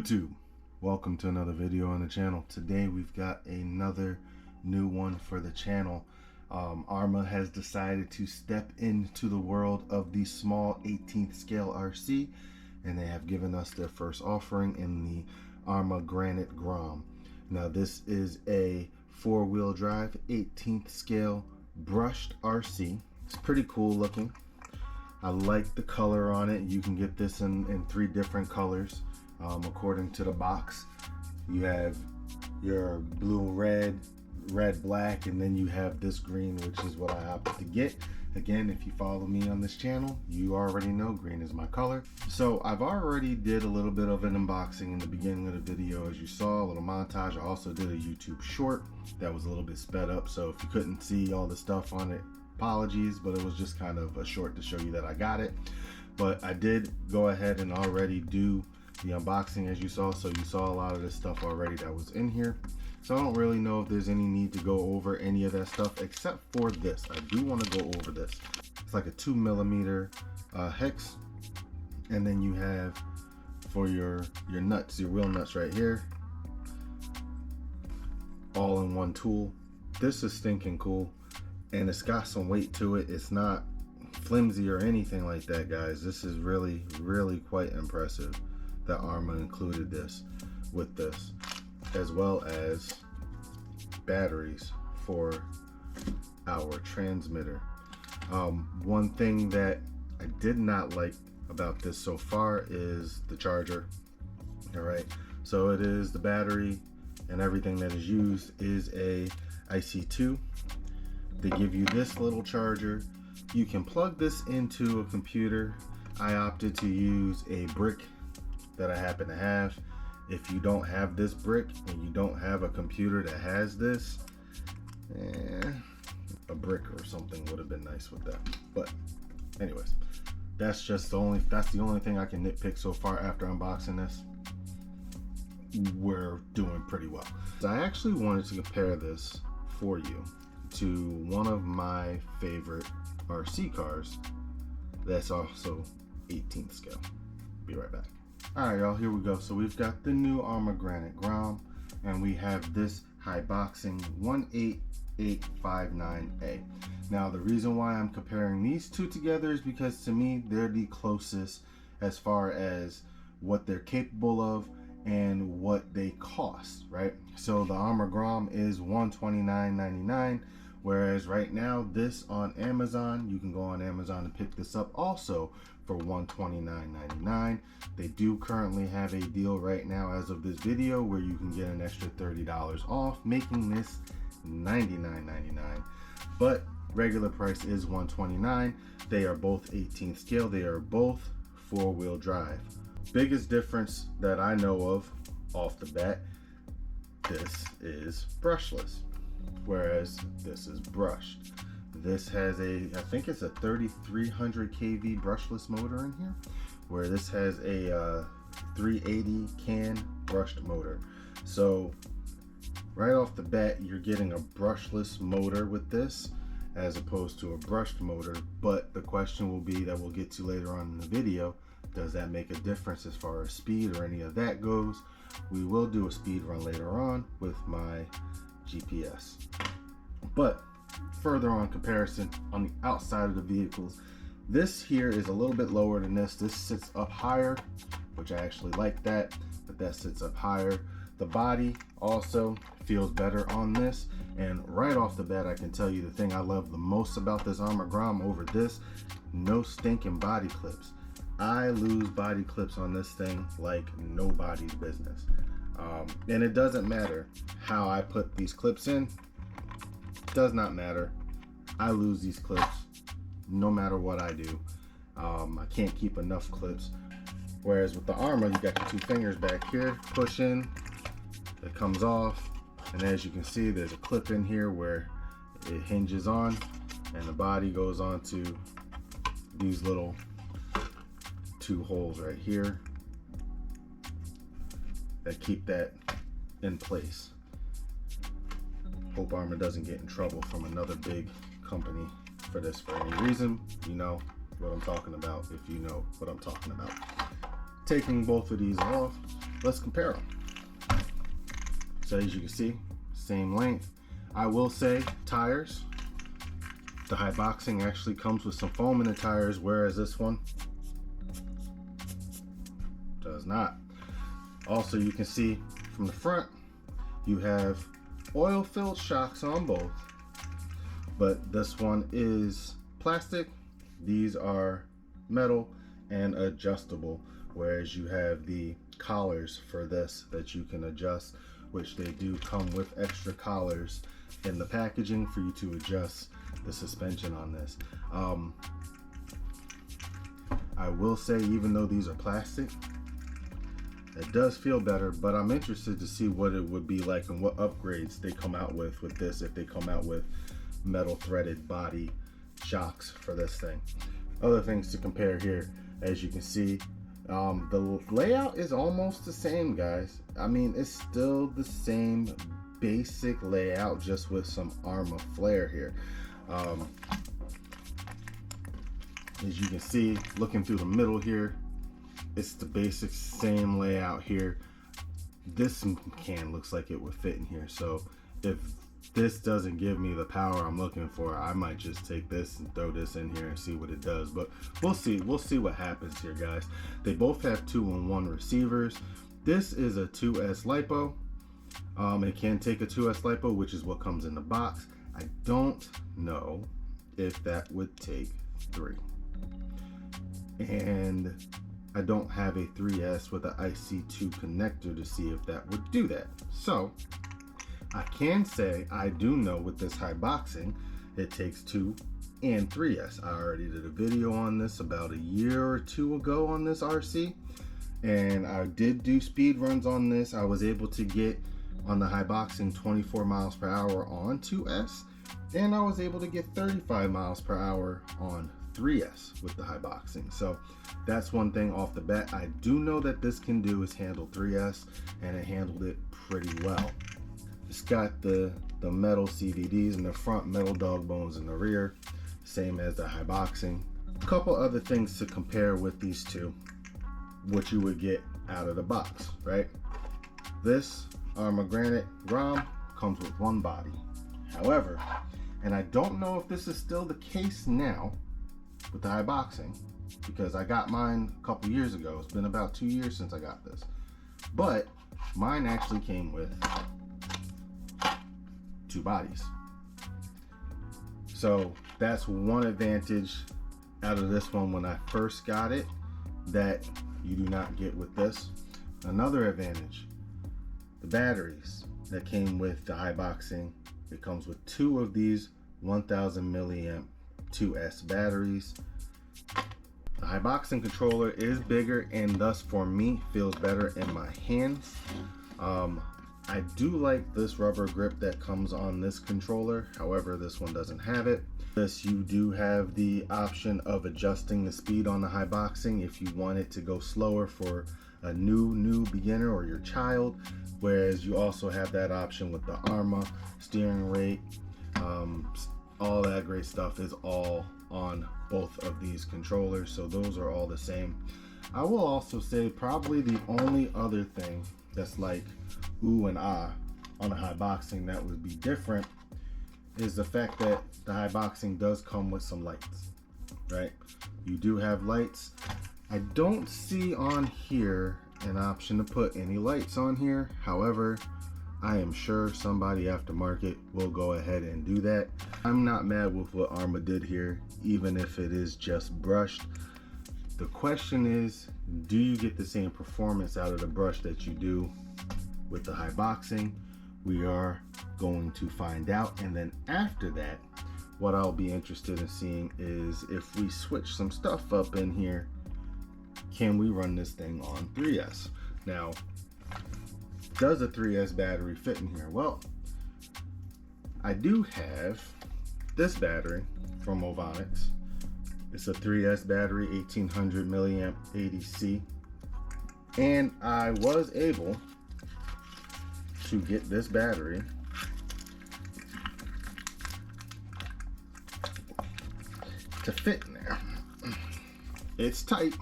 YouTube, welcome to another video on the channel. Today we've got another new one for the channel. Arrma has decided to step into the world of the small 18th scale RC, and they have given us their first offering in the Arrma Granite Grom. Now this is a four-wheel drive 18th scale brushed RC. It's pretty cool looking. I like the color on it. You can get this in three different colors according to the box. You have your blue, red, black, and then you have this green, which is what I opted to get. Again, if you follow me on this channel, you already know green is my color. So I've already did a little bit of an unboxing in the beginning of the video, as you saw, a little montage. I also did a YouTube short that was a little bit sped up, so if you couldn't see all the stuff on it, apologies, but it was just kind of a short to show you that I got it. But I did go ahead and already do the unboxing, as you saw, so you saw a lot of this stuff already that was in here. So I don't really know if there's any need to go over any of that stuff except for this. I do want to go over this. It's like a 2mm hex, and then you have for your nuts, your wheel nuts right here, all in one tool. This is stinking cool, and it's got some weight to it. It's not flimsy or anything like that, guys. This is really quite impressive that Arrma included this with this, as well as batteries for our transmitter. One thing that I did not like about this so far is the charger. All right, so it is the battery and everything that is used is a IC2. They give you this little charger. You can plug this into a computer. I opted to use a brick that I happen to have. If you don't have this brick and you don't have a computer that has this, a brick or something would have been nice with that. But anyways, that's the only thing I can nitpick so far after unboxing this. We're doing pretty well. So I actually wanted to compare this for you to one of my favorite RC cars that's also 18th scale. Be right back. All right, y'all, here we go. So we've got the new Arrma Granite Grom, and we have this high boxing 18859A. Now, the reason why I'm comparing these two together is because to me, they're the closest as far as what they're capable of and what they cost, right? So the Arrma Grom is $129.99, whereas right now this on Amazon, you can go on Amazon and pick this up also for $129.99. They do currently have a deal right now as of this video where you can get an extra $30 off, making this $99.99. But regular price is $129. They are both 18th scale. They are both four-wheel drive. Biggest difference that I know of off the bat, this is brushless, whereas this is brushed. This has I think it's a 3300 kV brushless motor in here, where this has a 380 can brushed motor. So right off the bat, you're getting a brushless motor with this as opposed to a brushed motor. But the question will be that we'll get to later on in the video, does that make a difference as far as speed or any of that goes? We will do a speed run later on with my GPS. But further on comparison on the outside of the vehicles, this here is a little bit lower than this. This sits up higher, which I actually like that sits up higher. The body also feels better on this, and right off the bat I can tell you the thing I love the most about this Arrma Grom over this: no stinking body clips. I lose body clips on this thing like nobody's business, and it doesn't matter how I put these clips in. Does not matter. I lose these clips no matter what I do. I can't keep enough clips. Whereas with the Arrma, you got your two fingers back here, push in, it comes off, and as you can see, there's a clip in here where it hinges on, and the body goes on to these little two holes right here that keep that in place. Hope Arrma doesn't get in trouble from another big company for this for any reason. You know what I'm talking about if you know what I'm talking about. Taking both of these off, let's compare them. So as you can see, same length. I will say tires, the high boxing actually comes with some foam in the tires, whereas this one does not. Also, you can see from the front, you have oil-filled shocks on both, but this one is plastic. These are metal and adjustable, whereas you have the collars for this that you can adjust, which they do come with extra collars in the packaging for you to adjust the suspension on this. I will say, even though these are plastic, it does feel better, but I'm interested to see what it would be like and what upgrades they come out with this, if they come out with metal threaded body shocks for this thing. Other things to compare here, as you can see, the layout is almost the same, guys. I mean, it's still the same basic layout, just with some Arrma flair here. As you can see, looking through the middle here, it's the basic same layout here. This can looks like it would fit in here, so if this doesn't give me the power I'm looking for, I might just take this and throw this in here and see what it does. But we'll see what happens here, guys. They both have 2-in-1 receivers. This is a 2S lipo. It can take a 2S lipo, which is what comes in the box. I don't know if that would take 3, and I don't have a 3S with an IC2 connector to see if that would do that. So I can say I do know with this high boxing, it takes 2 and 3S. I already did a video on this about a year or 2 ago on this RC, and I did do speed runs on this. I was able to get on the high boxing 24 miles per hour on 2S, and I was able to get 35 miles per hour on 3S with the high boxing. So that's one thing off the bat I do know that this can do, is handle 3S, and it handled it pretty well. It's got the metal CVDs in the front, metal dog bones in the rear, same as the high boxing. A couple other things to compare with these two, what you would get out of the box, right? This Arrma Granite Grom comes with one body. However, and I don't know if this is still the case now with the high boxing, because I got mine a couple years ago. It's been about 2 years since I got this, but mine actually came with 2 bodies. So that's one advantage out of this one when I first got it that you do not get with this. Another advantage, the batteries that came with the high boxing. It comes with 2 of these 1000 milliamp 2S batteries. The high boxing controller is bigger and thus for me feels better in my hands. I do like this rubber grip that comes on this controller. However, this one doesn't have it. This, you do have the option of adjusting the speed on the high boxing if you want it to go slower for a new beginner or your child, whereas you also have that option with the Arrma steering rate. All that great stuff is all on both of these controllers, so those are all the same. I will also say probably the only other thing that's like ooh and ah on a high boxing that would be different is the fact that the high boxing does come with some lights, right? You do have lights. I don't see on here an option to put any lights on here. However, I am sure somebody aftermarket will go ahead and do that. I'm not mad with what Arrma did here, even if it is just brushed. The question is, do you get the same performance out of the brush that you do with the high boxing? We are going to find out, and then after that, what I'll be interested in seeing is if we switch some stuff up in here, can we run this thing on 3S? Now, does a 3S battery fit in here? Well, I do have this battery from Ovonics. It's a 3S battery, 1800 milliamp 80C, and I was able to get this battery to fit in there. It's tight,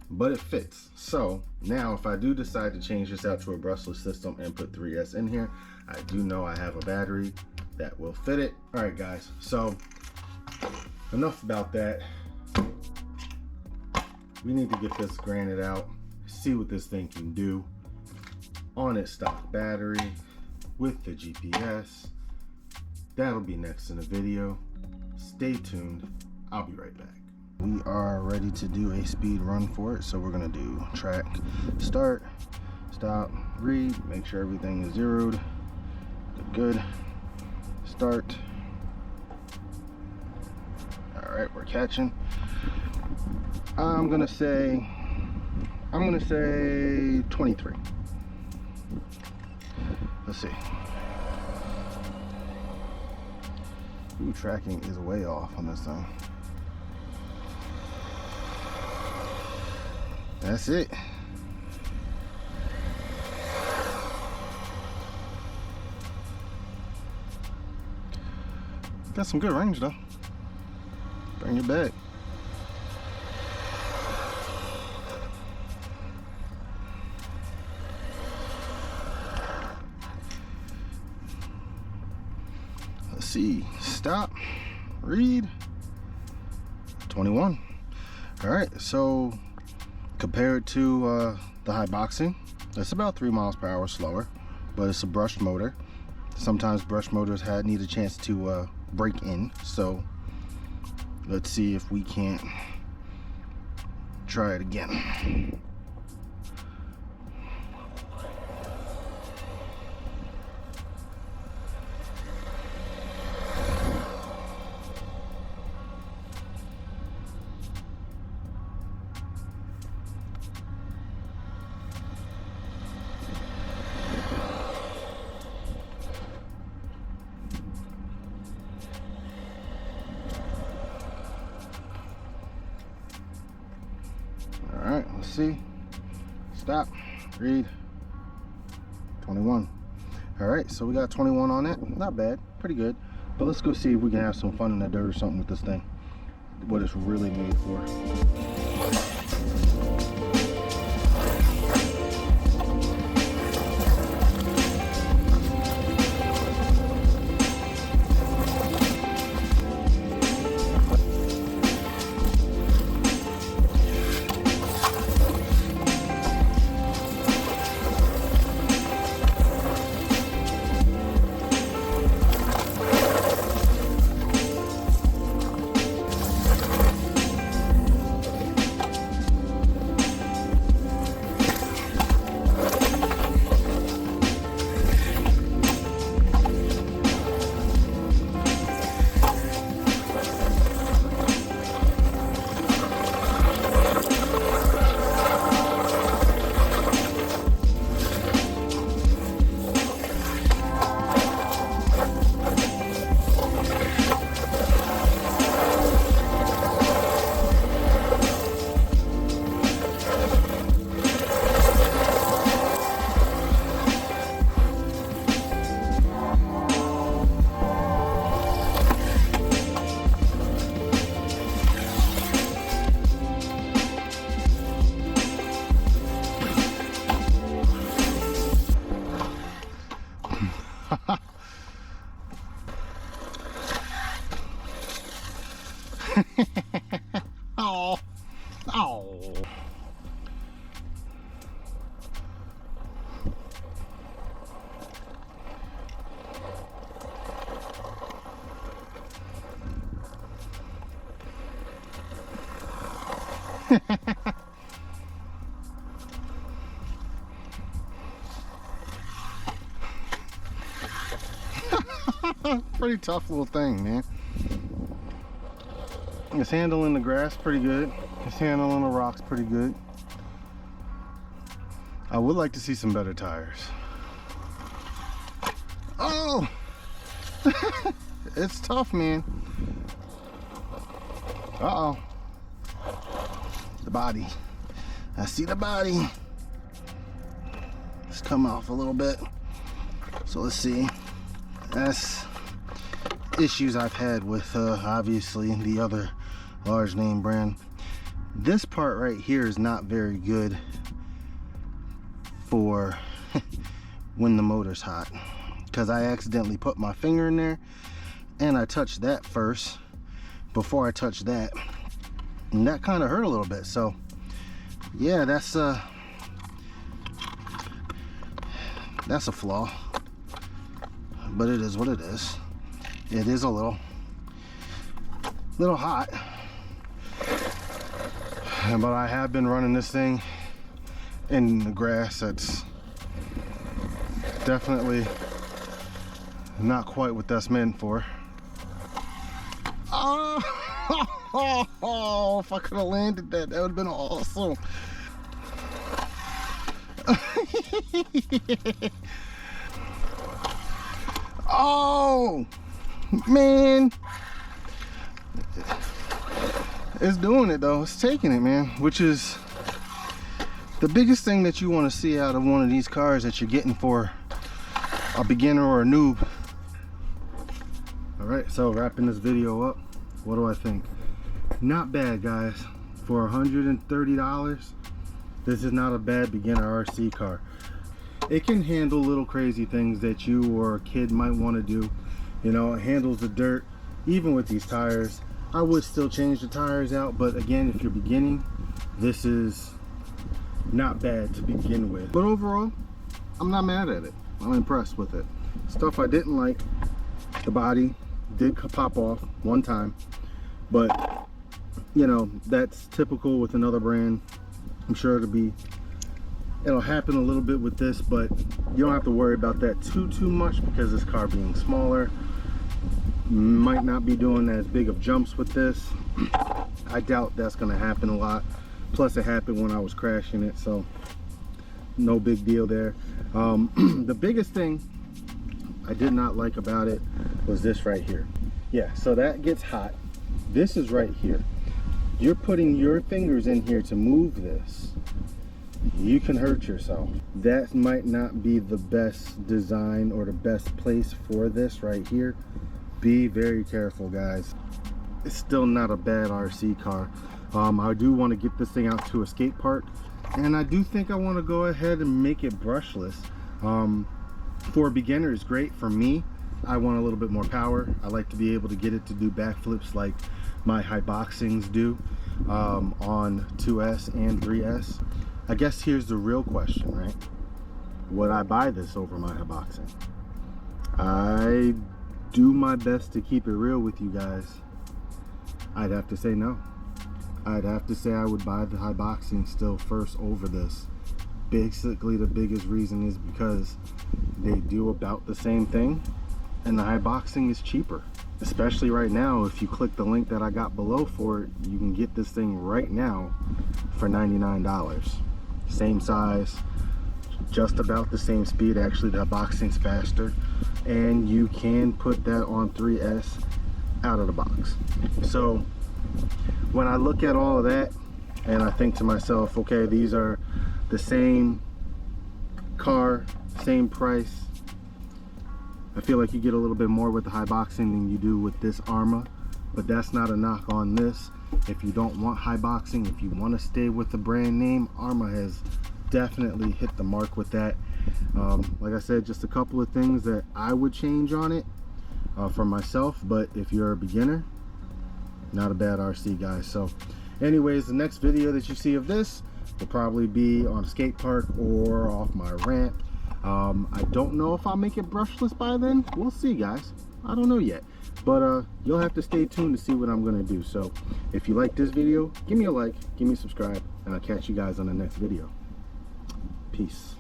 but it fits. So Now, if I do decide to change this out to a brushless system and put 3S in here, I do know I have a battery that will fit it. All right, guys, so enough about that. We need to get this Granite out, see what this thing can do on its stock battery with the GPS. That'll be next in the video. Stay tuned. I'll be right back. We are ready to do a speed run for it. So we're gonna do track, start, stop, read, make sure everything is zeroed. Good. Start. All right, we're catching. I'm gonna say 23. Let's see. Ooh, tracking is way off on this thing. That's it. Got some good range though. Bring it back. Let's see. Stop. Read. 21. All right. So compared to the high boxing, it's about 3 miles per hour slower, but it's a brushed motor. Sometimes brush motors need a chance to break in. So let's see if we can't try it again. All right, let's see. Stop, read, 21. All right, so we got 21 on it. Not bad, pretty good. But let's go see if we can have some fun in the dirt or something with this thing. What it's really made for. Oh, oh. Pretty tough little thing, man. It's handling the grass pretty good. It's handling the rocks pretty good. I would like to see some better tires. Oh! It's tough, man. Uh-oh. The body. I see the body. It's come off a little bit. So let's see. That's issues I've had with obviously the other large name brand. This part right here is not very good for when the motor's hot, because I accidentally put my finger in there and I touched that first before I touched that, and that kind of hurt a little bit. So yeah, that's a flaw, but it is what it is. It is a little hot, but I have been running this thing in the grass. That's definitely not quite what that's meant for. Oh, if I could have landed that, that would have been awesome. Oh man, it's doing it though. It's taking it, man, which is the biggest thing that you want to see out of one of these cars that you're getting for a beginner or a noob. All right, so wrapping this video up, what do I think? Not bad, guys. For $130, this is not a bad beginner RC car. It can handle little crazy things that you or a kid might want to do. You know, it handles the dirt. Even with these tires, I would still change the tires out, but again, if you're beginning, this is not bad to begin with. But overall, I'm not mad at it. I'm impressed with it. Stuff I didn't like, the body did pop off one time, but you know, that's typical with another brand. I'm sure it'll happen a little bit with this, but you don't have to worry about that too much, because this car being smaller might not be doing as big of jumps with this. I doubt that's going to happen a lot. Plus it happened when I was crashing it, so no big deal there. The biggest thing I did not like about it was this right here. Yeah, so that gets hot. This is right here. You're putting your fingers in here to move this. You can hurt yourself. That might not be the best design or the best place for this right here. Be very careful, guys. It's still not a bad RC car. I do want to get this thing out to a skate park, and I do think I want to go ahead and make it brushless. For beginners, great. For me, I want a little bit more power. I like to be able to get it to do backflips like my high boxings do on 2S and 3S. I guess here's the real question, right? Would I buy this over my high boxing? I do my best to keep it real with you guys. I'd have to say no. I'd have to say I would buy the high boxing still first over this. Basically, the biggest reason is because they do about the same thing, and the high boxing is cheaper. Especially right now, if you click the link that I got below for it, you can get this thing right now for $99. Same size, just about the same speed. Actually, the boxing's faster, and you can put that on 3S out of the box. So when I look at all of that, and I think to myself, okay, these are the same car, same price. I feel like you get a little bit more with the high boxing than you do with this Arrma, but that's not a knock on this. If you don't want high boxing, if you want to stay with the brand name, Arrma has definitely hit the mark with that. Like I said, just a couple of things that I would change on it for myself, but if you're a beginner, not a bad RC, guys. So anyways, the next video that you see of this will probably be on a skate park or off my ramp. I don't know if I'll make it brushless by then. We'll see, guys. I don't know yet, but you'll have to stay tuned to see what I'm gonna do. So if you like this video, give me a like, give me a subscribe, and I'll catch you guys on the next video. Peace.